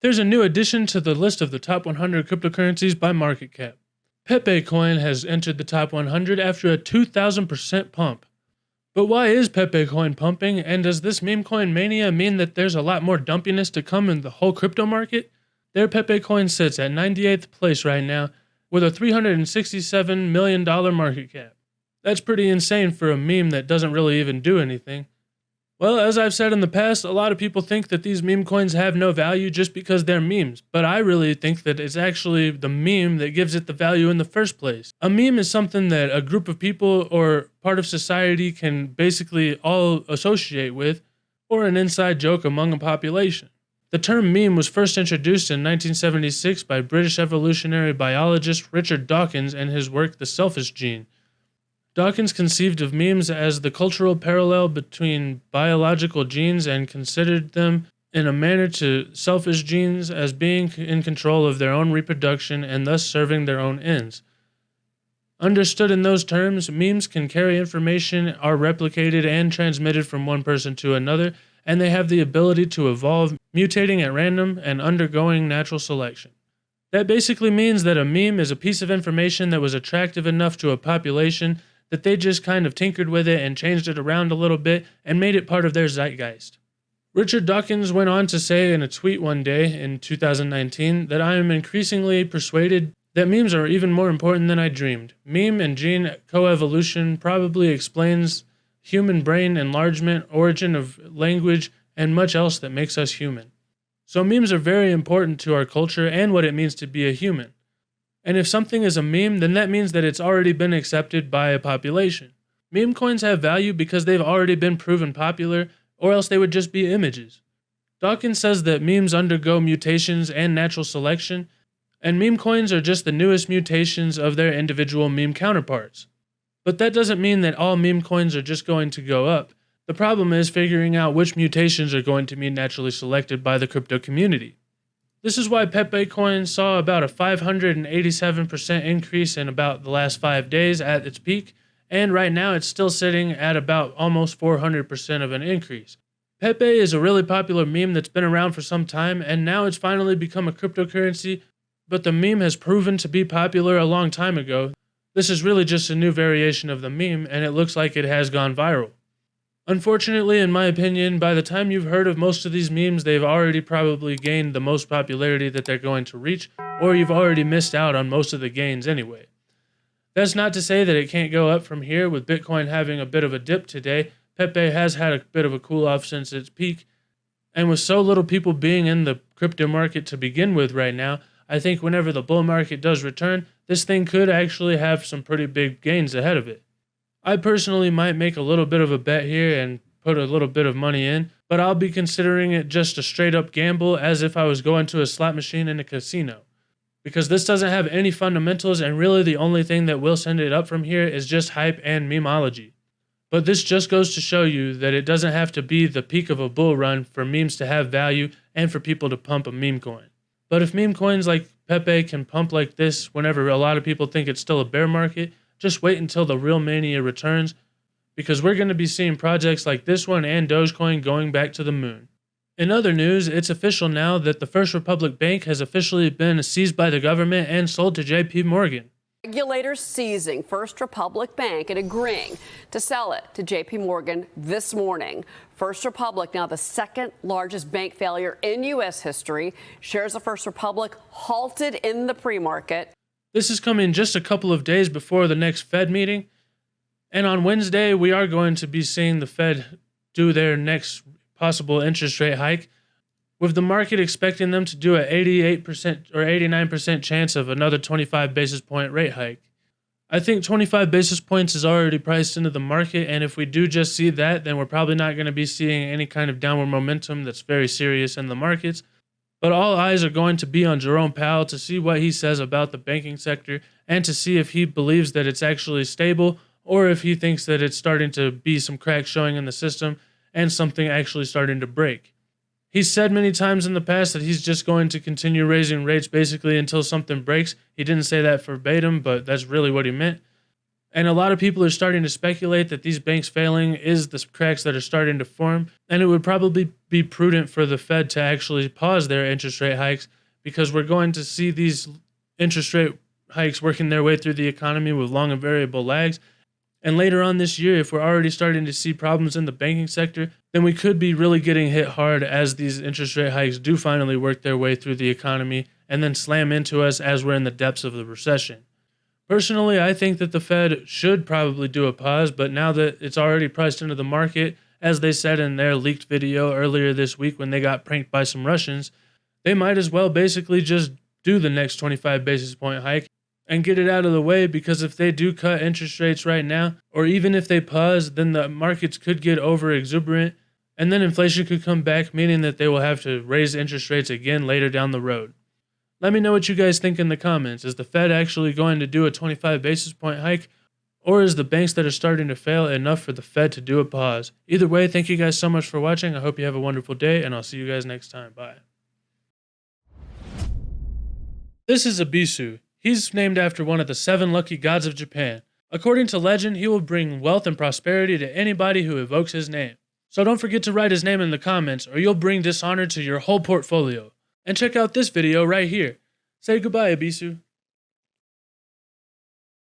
There's a new addition to the list of the top 100 cryptocurrencies by market cap. PEPE coin has entered the top 100 after a 2,000% pump. But why is PEPE coin pumping, and does this meme coin mania mean that there's a lot more dumpiness to come in the whole crypto market? Their PEPE coin sits at 98th place right now with a $367 million market cap. That's pretty insane for a meme that doesn't really even do anything. Well, as I've said in the past, a lot of people think that these meme coins have no value just because they're memes, but I really think that it's actually the meme that gives it the value in the first place. A meme is something that a group of people or part of society can basically all associate with, or an inside joke among a population. The term meme was first introduced in 1976 by British evolutionary biologist Richard Dawkins and his work The Selfish Gene. Dawkins conceived of memes as the cultural parallel between biological genes and considered them in a manner to selfish genes as being in control of their own reproduction and thus serving their own ends. Understood in those terms, memes can carry information, are replicated and transmitted from one person to another, and they have the ability to evolve, mutating at random and undergoing natural selection. That basically means that a meme is a piece of information that was attractive enough to a population that they just kind of tinkered with it and changed it around a little bit and made it part of their zeitgeist. Richard Dawkins went on to say in a tweet one day in 2019 that I am increasingly persuaded that memes are even more important than I dreamed. Meme and gene coevolution probably explains human brain enlargement, origin of language, and much else that makes us human. So memes are very important to our culture and what it means to be a human. And if something is a meme, then that means that it's already been accepted by a population. Meme coins have value because they've already been proven popular, or else they would just be images. Dawkins says that memes undergo mutations and natural selection, and meme coins are just the newest mutations of their individual meme counterparts. But that doesn't mean that all meme coins are just going to go up. The problem is figuring out which mutations are going to be naturally selected by the crypto community. This is why PEPE coin saw about a 587% increase in about the last 5 days at its peak, and right now it's still sitting at about almost 400% of an increase. PEPE is a really popular meme that's been around for some time, and now it's finally become a cryptocurrency, but the meme has proven to be popular a long time ago. This is really just a new variation of the meme, and it looks like it has gone viral. Unfortunately, in my opinion, by the time you've heard of most of these memes, they've already probably gained the most popularity that they're going to reach, or you've already missed out on most of the gains anyway. That's not to say that it can't go up from here. With Bitcoin having a bit of a dip today, PEPE has had a bit of a cool off since its peak, and with so little people being in the crypto market to begin with right now, I think whenever the bull market does return, this thing could actually have some pretty big gains ahead of it. I personally might make a little bit of a bet here and put a little bit of money in, but I'll be considering it just a straight up gamble as if I was going to a slot machine in a casino. Because this doesn't have any fundamentals, and really the only thing that will send it up from here is just hype and memeology. But this just goes to show you that it doesn't have to be the peak of a bull run for memes to have value and for people to pump a meme coin. But if meme coins like PEPE can pump like this whenever a lot of people think it's still a bear market, just wait until the real mania returns, because we're going to be seeing projects like this one and Dogecoin going back to the moon. In other news, it's official now that the First Republic Bank has officially been seized by the government and sold to JP Morgan. Regulators seizing First Republic Bank and agreeing to sell it to JP Morgan this morning. First Republic, now the second largest bank failure in U.S. history. Shares of First Republic halted in the pre-market. This is coming just a couple of days before the next Fed meeting. And on Wednesday, we are going to be seeing the Fed do their next possible interest rate hike, with the market expecting them to do an 88% or 89% chance of another 25 basis point rate hike. I think 25 basis points is already priced into the market, and if we do just see that, then we're probably not going to be seeing any kind of downward momentum that's very serious in the markets. But all eyes are going to be on Jerome Powell to see what he says about the banking sector and to see if he believes that it's actually stable or if he thinks that it's starting to be some cracks showing in the system and something actually starting to break. He's said many times in the past that he's just going to continue raising rates basically until something breaks. He didn't say that verbatim, but that's really what he meant. And a lot of people are starting to speculate that these banks failing is the cracks that are starting to form. And it would probably be prudent for the Fed to actually pause their interest rate hikes, because we're going to see these interest rate hikes working their way through the economy with long and variable lags. And later on this year, if we're already starting to see problems in the banking sector, then we could be really getting hit hard as these interest rate hikes do finally work their way through the economy and then slam into us as we're in the depths of the recession. Personally, I think that the Fed should probably do a pause, but now that it's already priced into the market, as they said in their leaked video earlier this week when they got pranked by some Russians, they might as well basically just do the next 25 basis point hike and get it out of the way, because if they do cut interest rates right now, or even if they pause, then the markets could get over exuberant, and then inflation could come back, meaning that they will have to raise interest rates again later down the road. Let me know what you guys think in the comments. Is the Fed actually going to do a 25 basis point hike, or is the banks that are starting to fail enough for the Fed to do a pause? Either way, thank you guys so much for watching. I hope you have a wonderful day, and I'll see you guys next time. Bye. This is Abisu. He's named after one of the 7 lucky gods of Japan. According to legend, he will bring wealth and prosperity to anybody who evokes his name. So don't forget to write his name in the comments, or you'll bring dishonor to your whole portfolio. And check out this video right here. Say goodbye, Abisu.